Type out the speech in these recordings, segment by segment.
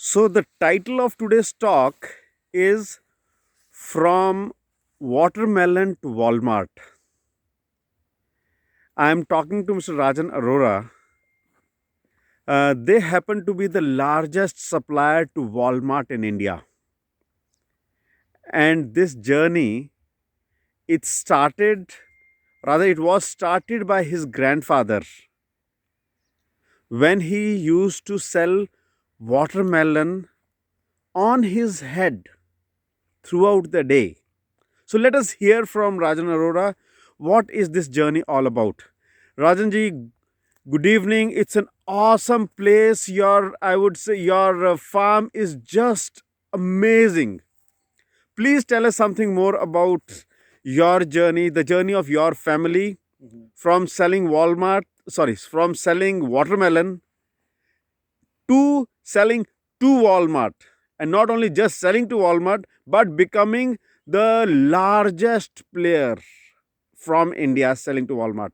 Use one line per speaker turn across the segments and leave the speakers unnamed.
So, the title of today's talk is From Watermelon to Walmart. I am talking to Mr. Rajan Arora. They happen to be the largest supplier to Walmart in India. And this journey, it started, rather, it was started by his grandfather when he used to sell watermelon on his head throughout the day. So let us hear from Rajan Arora. What is this journey all about? Rajanji, good evening. It's an awesome place. I would say, your farm is just amazing. Please tell us something more about your journey, the journey of your family from from selling watermelon to selling to Walmart. And not only just selling to Walmart, but becoming the largest player from India selling to Walmart.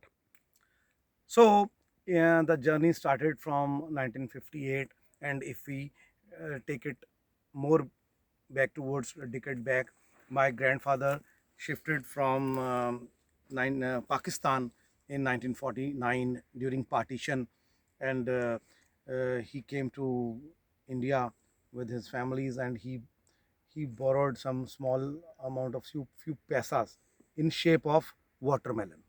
So, yeah, the journey started from 1958, and if we take it more back towards a decade back, my grandfather shifted from Pakistan in 1949 during partition, and he came to India with his families, and he borrowed some small amount of few pesas in shape of watermelon.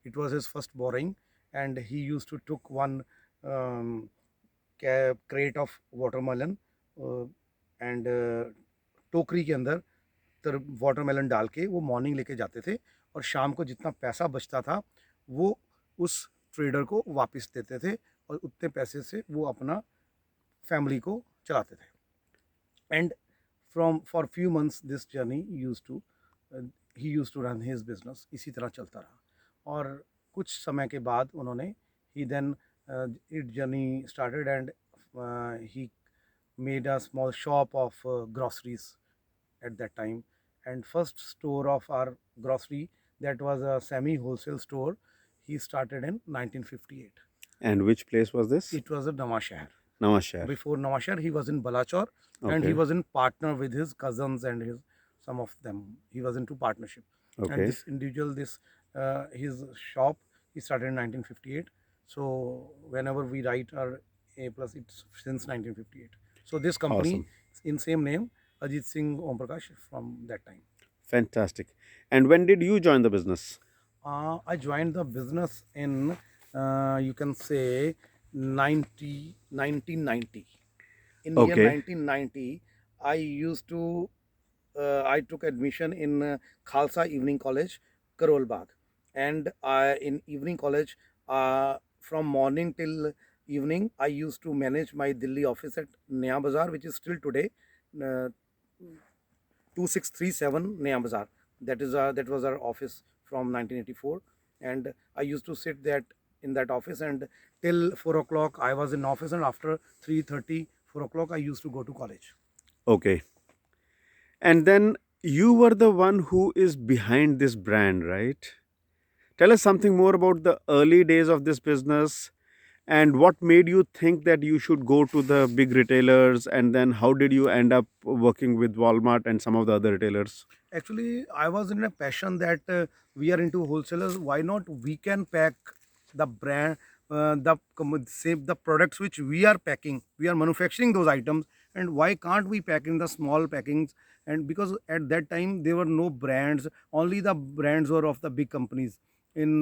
It was his first borrowing, and he used to took one um, crate of watermelon uh, and टोकरी के अंदर तर watermelon डाल के वो morning लेके जाते थे और शाम को जितना पैसा बचता था वो उस ट्रेडर को वापस देते थे और उतने पैसे से वो अपना फैमिली को चलाते थे and from for few months this journey use to he use to run his business इसी तरह चलता रहा और कुछ समय के बाद उन्होंने ही then it journey started and he made a small shop of groceries at that time, and first store of our grocery, that was a semi wholesale store, he started in 1958.
And which place was this?
It was a Nawashahar.
Namaskar.
Before Nawashahar, he was in Balachor, and he
Okay.
was in partner with his cousins and his some of them. He was into partnership. And
Okay.
this individual, this his shop, he started in 1958. So whenever we write our A plus, it's since 1958. So this company
Awesome.
in same name, Ajit Singh Om Prakash from that time.
Fantastic. And when did you join the business?
I joined the business in you can say 1990. In year
Okay.
1990, I used to I took admission in Khalsa Evening College, Karol Bagh, and in evening college from morning till evening I used to manage my Delhi office at Naya Bazaar, which is still today. Uh, 2637 Naya Bazaar. That was our office from 1984, and I used to sit that in that office, and till 4 o'clock I was in office, and after 3:30 4 o'clock I used to go to college.
Okay. And then you were the one who is behind this brand, right? Tell us something more about the early days of this business and what made you think that you should go to the big retailers, and then how did you end up working with Walmart and some of the other retailers?
Actually, I was in a passion that we are into wholesalers. Why not we can pack the brand, same the products which we are packing. We are manufacturing those items, and why can't we pack in the small packings? And because at that time there were no brands, only the brands were of the big companies. In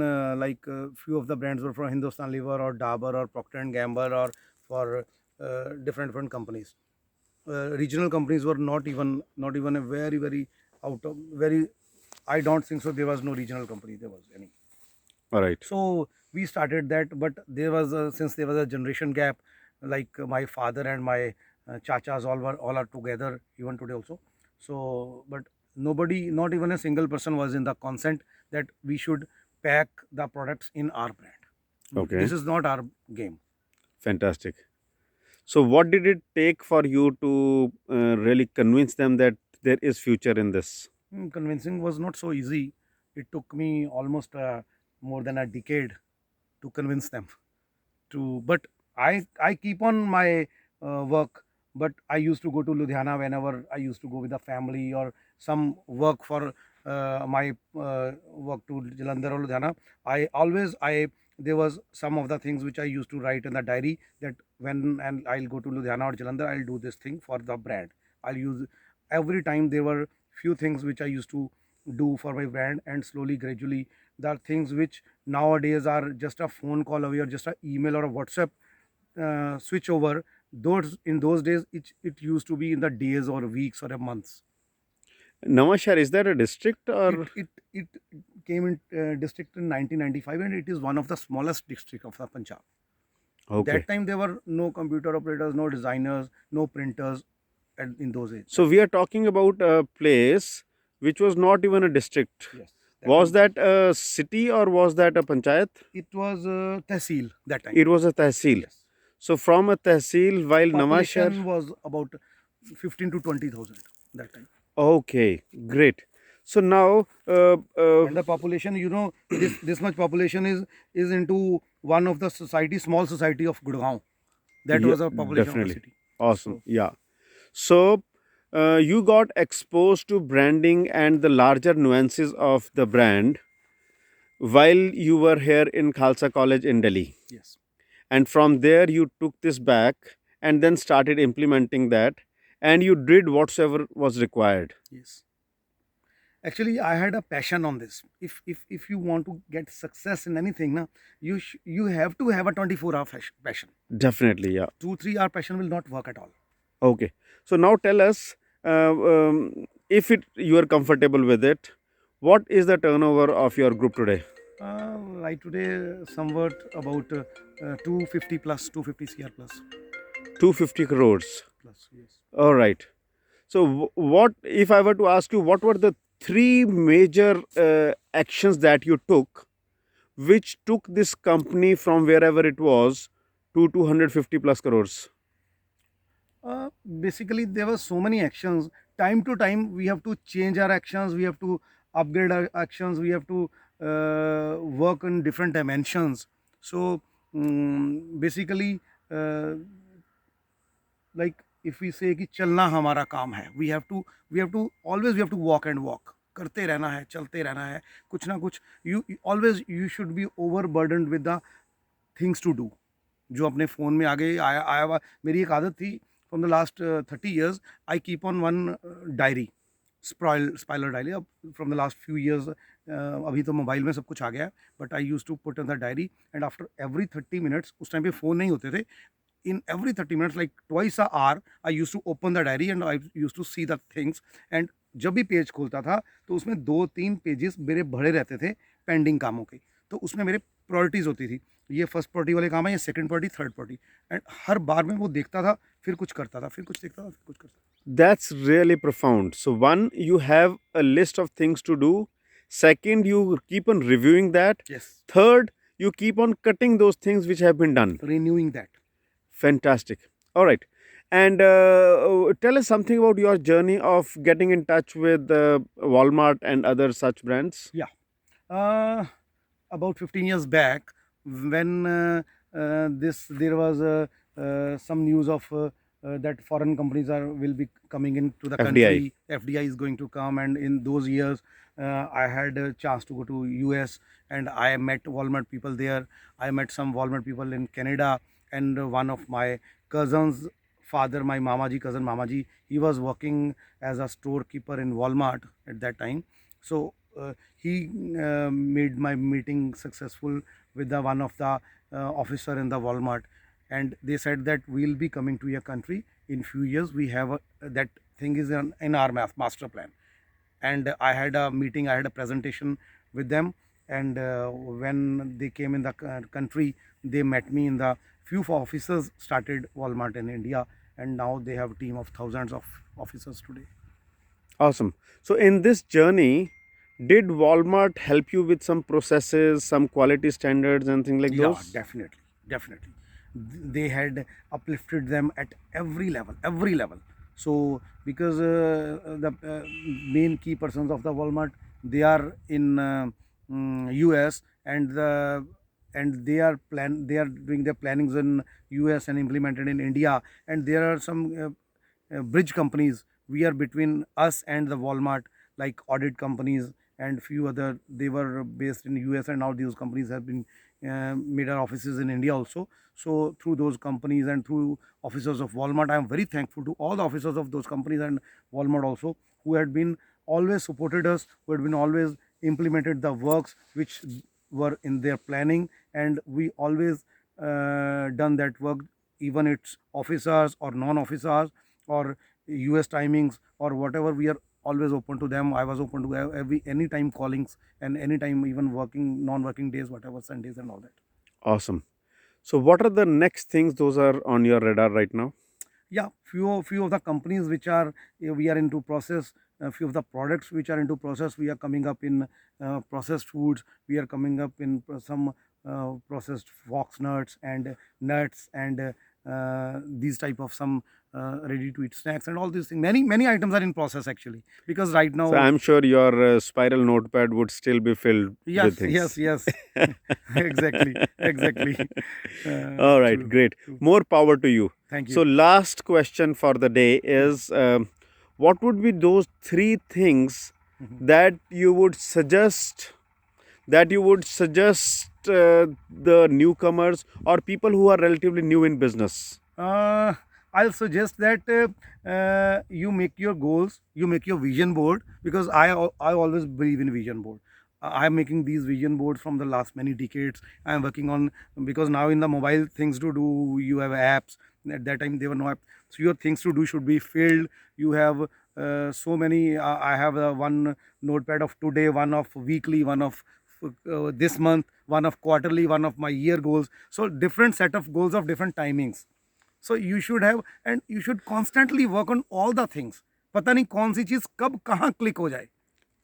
few of the brands were from Hindustan Lever or Dabur or Procter and Gamble or for different companies. Regional companies were not even a very out of very, I don't think so there was no regional company there was any.
All right.
So we started that, but there was since there was a generation gap, my father and my chachas all are together even today also. So but nobody, not even a single person was in the consent that we should pack the products in our brand.
Okay.
This is not our game.
Fantastic. So what did it take for you to really convince them that there is future in this?
Convincing was not so easy. It took me almost more than a decade to convince them to. But I keep on my work, but I used to go to Ludhiana whenever I used to go with the family or some work for my work to Jalandhar or Ludhiana. I there was some of the things which I used to write in the diary, that when and I'll go to Ludhiana or Jalandhar, I'll do this thing for the brand. I'll use every time. There were few things which I used to do for my brand, and slowly, gradually, there are things which nowadays are just a phone call away or just a email or a WhatsApp switch over. Those in those days, it used to be in the days or weeks or a months.
Nawashahar, is that a district or?
It came in district in 1995, and it is one of the smallest district of the Punjab.
Okay.
That time there were no computer operators, no designers, no printers in those days.
So we are talking about a place which was not even a district.
Yes.
Was that a city or was that a panchayat?
It was tehsil that time.
It was a tehsil.
Yes.
So from a tehsil, while
Population
Nawashahar.
was about 15 to 20,000 that time.
Okay, great. So now,
And the population, this much population is into one of the society, small society of Gurgaon. That
yeah,
was a population
definitely
of the city.
awesome.
So,
Yeah. So you got exposed to branding and the larger nuances of the brand while you were here in Khalsa College in Delhi.
yes.
And from there, you took this back and then started implementing that, and you did whatsoever was required.
Yes. Actually, I had a passion on this. If you want to get success in anything, na, you have to have a 24-hour passion.
Definitely, yeah.
2-3 hour passion will not work at all.
Okay. So now tell us, if you are comfortable with it, what is the turnover of your group today?
Right today, somewhat about 250 plus, 250 CR plus.
250 crores.
Plus, yes.
All right. So what if I were to ask you, what were the three major actions that you took, which took this company from wherever it was to 250 plus crores?
Basically, there were so many actions. Time to time, we have to change our actions. We have to upgrade our actions. We have to work in different dimensions. So basically, like if we say कि चलना हमारा काम है, we have to always we have to walk and walk. करते रहना है, चलते रहना है, कुछ ना कुछ. You should be overburdened with the things to do. जो अपने फ़ोन में आगे आया हुआ. मेरी एक आदत थी from the last 30 years. I keep on one diary, Spiler diary. अब from the last few years, अभी तो मोबाइल में सब कुछ आ गया है, but I used to put in the diary, and after every 30 minutes, उस टाइम पे फ़ोन नहीं होते थे, in every 30 minutes, like twice a hour, I used to open the diary and I used to see the things. And जब भी page खोलता था तो उसमें 2-3 पेजेस मेरे भरे रहते थे पेंडिंग कामों के. तो उसमें मेरे प्रायोरिटीज़ होती थी, ये फर्स्ट प्रायोरिटी वाले काम है, ये second priority, third priority. And हर बार में वो देखता था, फिर कुछ करता था, फिर कुछ देखता था, फिर कुछ करता था.
That's really profound. So, one, you have a list of things to do. Second, you keep on reviewing that.
Yes.
Third, you keep on cutting those things which have been done.
Renewing that.
Fantastic. All right. And tell us something about your journey of getting in touch with Walmart and other such brands.
Yeah. About 15 years back, when there was some news of that foreign companies will be coming into the
FDI.
country. FDI is going to come, and in those years, I had a chance to go to US, and I met Walmart people there. I met some Walmart people in Canada, and one of my cousins' father, my Mamaji cousin Mamaji, he was working as a storekeeper in Walmart at that time. So he made my meeting successful with the one of the officer in the Walmart, and they said that we'll be coming to your country in few years. We have that thing is in our master plan. And I had a meeting, I had a presentation with them, and when they came in the country, they met me in the few officers started Walmart in India, and now they have a team of thousands of officers today.
Awesome. So, in this journey, did Walmart help you with some processes, some quality standards, and things like
Yeah,
those?
definitely. They had uplifted them at every level. So because the main key persons of the Walmart, they are in US, and they are doing their plannings in US and implemented in India, and there are some bridge companies. We are between us and the Walmart, like audit companies and few other. They were based in US, and now those companies have been made our offices in India also. So through those companies and through officers of Walmart, I am very thankful to all the officers of those companies and Walmart also, who had been always supported us, who had been always implemented the works which were in their planning, and we always done that work, even it's officers or non-officers or US timings or whatever. We are always open to them. I was open to every anytime callings and anytime even working non-working days, whatever, Sundays and all that.
Awesome. So, what are the next things those are on your radar right now?
Yeah, few of the companies which are we are into process, few of the products which are into process. We are coming up in processed foods. We are coming up in some processed fox nuts and nuts and these type of some ready to eat snacks and all these things. Many items are in process actually, because right
So,
now.
I'm sure your spiral notepad would still be filled with
Yes,
things.
yes, yes. Exactly.
All right,
True,
great.
true.
More power to you.
Thank
So,
you.
last question for the day is what would be those three things
Mhm.
that you would suggest the newcomers or people who are relatively new in business?
uh, I'll suggest that you make your goals, you make your vision board, because I always believe in vision board. I'm making these vision boards from the last many decades. I'm working on, because now in the mobile things to do, you have apps. At that time there were no apps, so your things to do should be filled. You have so many. I have one notepad of today, one of weekly, one of this month, one of quarterly, one of my year goals. So different set of goals of different timings. So you should have, and you should constantly work on all the things. पता नहीं कौन सी चीज कब कहाँ click हो जाए.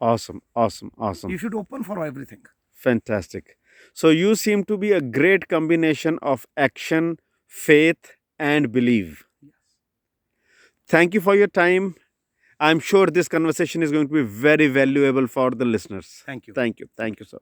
Awesome, awesome, awesome.
You should open for everything.
Fantastic. So, you seem to be a great combination of action, faith, and belief. Thank you for your time. I'm sure this conversation is going to be very valuable for the listeners.
Thank you.
Thank you. Thank you, sir.